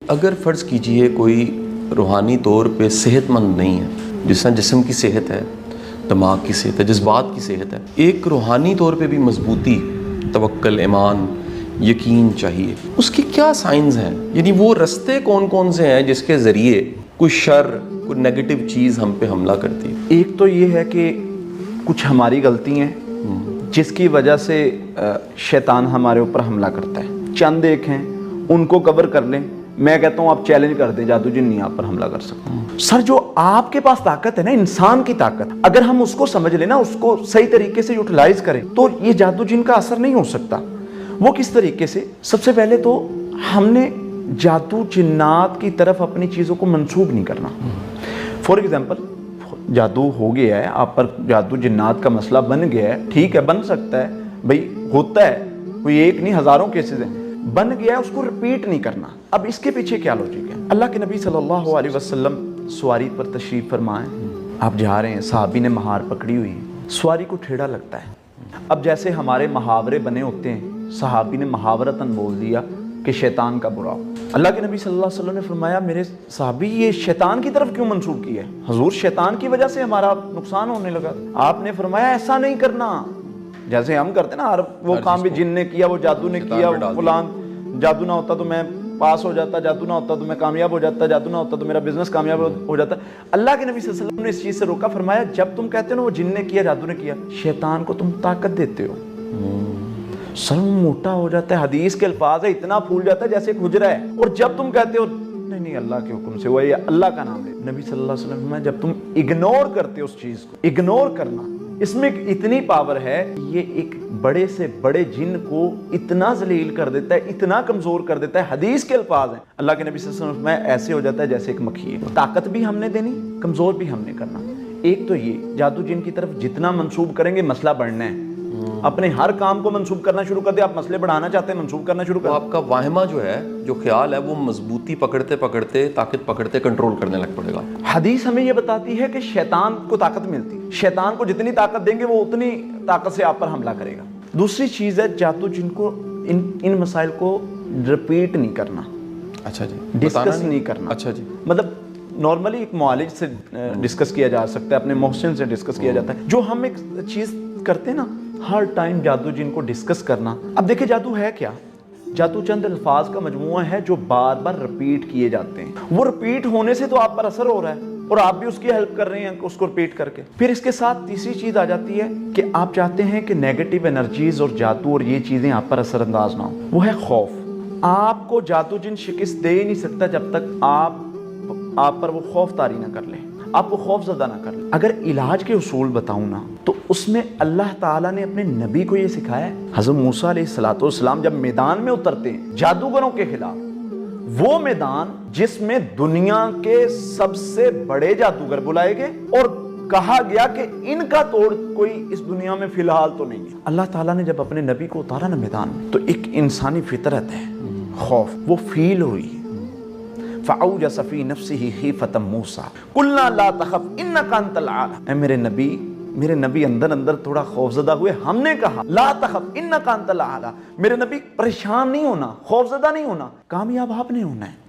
اگر فرض کیجئے کوئی روحانی طور پہ صحت مند نہیں ہے، جس طرح جسم کی صحت ہے، دماغ کی صحت ہے، جذبات کی صحت ہے، ایک روحانی طور پہ بھی مضبوطی، توکل، ایمان، یقین چاہیے، اس کی کیا سائنز ہیں؟ یعنی وہ رستے کون کون سے ہیں جس کے ذریعے کوئی شر، کوئی نیگیٹو چیز ہم پہ حملہ کرتی ہے؟ ایک تو یہ ہے کہ کچھ ہماری غلطی ہیں جس کی وجہ سے شیطان ہمارے اوپر حملہ کرتا ہے، چند ایک ہیں، ان کو کور کر لیں۔ میں کہتا ہوں آپ چیلنج کر دیں، جادو جن نہیں آپ پر حملہ کر سکتا۔ سر جو آپ کے پاس طاقت ہے نا، انسان کی طاقت، اگر ہم اس کو سمجھ لیں نا، اس کو صحیح طریقے سے یوٹیلائز کریں تو یہ جادو جن کا اثر نہیں ہو سکتا۔ وہ کس طریقے سے؟ سب سے پہلے تو ہم نے جادو جنات کی طرف اپنی چیزوں کو منسوب نہیں کرنا۔ فار ایگزامپل جادو ہو گیا ہے آپ پر، جادو جنات کا مسئلہ بن گیا ہے، ٹھیک ہے، بن سکتا ہے بھائی، ہوتا ہے، کوئی ایک نہیں ہزاروں کیسز ہیں، بن گیا ہے، اس کو ریپیٹ نہیں کرنا۔ اب اس کے پیچھے کیا لوجک ہے؟ اللہ کے نبی صلی اللہ علیہ وسلم سواری پر تشریف فرمائیں، آپ جا رہے ہیں، صحابی نے مہار پکڑی ہوئی ہے، سواری کو ٹھیڑا لگتا ہے۔ اب جیسے ہمارے محاورے بنے ہوتے ہیں، صحابی نے محاورتاً بول دیا کہ شیطان کا برا ہو۔ اللہ کے نبی صلی اللہ علیہ وسلم نے فرمایا میرے صحابی یہ شیطان کی طرف کیوں منسوب کیا ہے؟ حضور شیطان کی وجہ سے ہمارا نقصان ہونے لگا۔ آپ نے فرمایا ایسا نہیں کرنا، جیسے ہم کرتے نا، وہ کام بھی جن نے کیا، وہ جادو نے کیا، فلان جادو نہ ہوتا تو میں پاس ہو جاتا، جادو نہ ہوتا تو میں کامیاب ہو جاتا، جادو نہ ہوتا تو میرا بزنس کامیاب ہو جاتا۔ اللہ کے نبی صلی اللہ علیہ وسلم نے اس چیز سے روکا، فرمایا جب تم کہتے ہو نا وہ جن نے کیا، جادو نے کیا، شیطان کو تم طاقت دیتے ہو، سر موٹا ہو جاتا ہے، حدیث کے الفاظ ہے، اتنا پھول جاتا ہے جیسے ایک حجرہ ہے، اور جب تم کہتے ہو نہیں نہیں اللہ کے حکم سے ہوا، یہ اللہ کا نام ہے، نبی صلی اللہ علیہ وسلم فرمایا جب تم اگنور کرتے ہو اس چیز کو، اگنور کرنا، اس میں اتنی پاور ہے، یہ ایک بڑے سے بڑے جن کو اتنا ذلیل کر دیتا ہے، اتنا کمزور کر دیتا ہے، حدیث کے الفاظ ہیں، اللہ کے نبی صلی اللہ علیہ وسلم فرمایا ایسے ہو جاتا ہے جیسے ایک مکھی ہے۔ طاقت بھی ہم نے دینی، کمزور بھی ہم نے کرنا۔ ایک تو یہ جادو جن کی طرف جتنا منسوب کریں گے مسئلہ بڑھنا ہے، اپنے ہر کام کو منسوب کرنا شروع کر دیں، آپ مسئلے بڑھانا چاہتے ہیں منسوب کرنا شروع کر دیں۔ آپ کا واہمہ جو ہے، جو خیال ہے، وہ مضبوطی پکڑتے پکڑتے، طاقت پکڑتے کنٹرول کرنے لگ پڑے گا۔ حدیث ہمیں یہ بتاتی ہے کہ شیطان کو طاقت ملتی، شیطان کو جتنی طاقت دیں گے وہ اتنی طاقت سے آپ پر حملہ کرے گا۔ دوسری چیز ہے جادو جن کو ان مسائل کو ریپیٹ نہیں کرنا، اچھا جی، ڈسکس نہیں کرنا۔ اچھا جی، مطلب نارملی ایک معالج سے ڈسکس کیا جا سکتا ہے، اپنے محسن سے ڈسکس کیا جاتا ہے۔ جو ہم ایک چیز کرتے ہیں نا، ہر ٹائم جادو جن کو ڈسکس کرنا۔ اب دیکھیں جادو ہے کیا؟ جادو چند الفاظ کا مجموعہ ہے جو بار بار ریپیٹ کیے جاتے ہیں، وہ ریپیٹ ہونے سے تو آپ پر اثر ہو رہا ہے اور آپ بھی اس کی ہیلپ کر رہے ہیں اس کو ریپیٹ کر کے۔ پھر اس کے ساتھ تیسری چیز آ جاتی ہے کہ آپ چاہتے ہیں کہ نیگیٹو انرجیز اور جادو اور یہ چیزیں آپ پر اثر انداز نہ ہوں، وہ ہے خوف۔ آپ کو جادو جن شکست دے ہی نہیں سکتا جب تک آپ پر وہ خوف طاری نہ کر لیں، آپ کو خوف زدہ نہ کر لیں۔ اگر علاج کے اصول بتاؤں نا تو اس میں اللہ تعالیٰ نے اپنے نبی کو یہ سکھایا ہے۔ حضرت موسیٰ علیہ السلام جب میدان میں اترتے ہیں جادوگروں کے خلاف، وہ میدان جس میں دنیا کے سب سے بڑے جادوگر بلائے گئے اور کہا گیا کہ ان کا توڑ کوئی اس دنیا میں فی الحال تو نہیں ہے، اللہ تعالیٰ نے جب اپنے نبی کو اتارا نا میدان میں تو ایک انسانی فطرت ہے خوف، وہ فیل ہوئی۔ فَأَوْجَسَ فِي نَفْسِهِ خِيفَةً مُوسَىٰ قُلْنَا لَا تَخَفْ إِنَّكَ أَنْتَ الْأَعْلَىٰ۔ اے میرے نبی اندر تھوڑا خوف زدہ ہوئے، ہم نے کہا لا تخف انک انت الاعلی، میرے نبی پریشان نہیں ہونا، خوف زدہ نہیں ہونا، کامیاب آپ نے ہونا ہے۔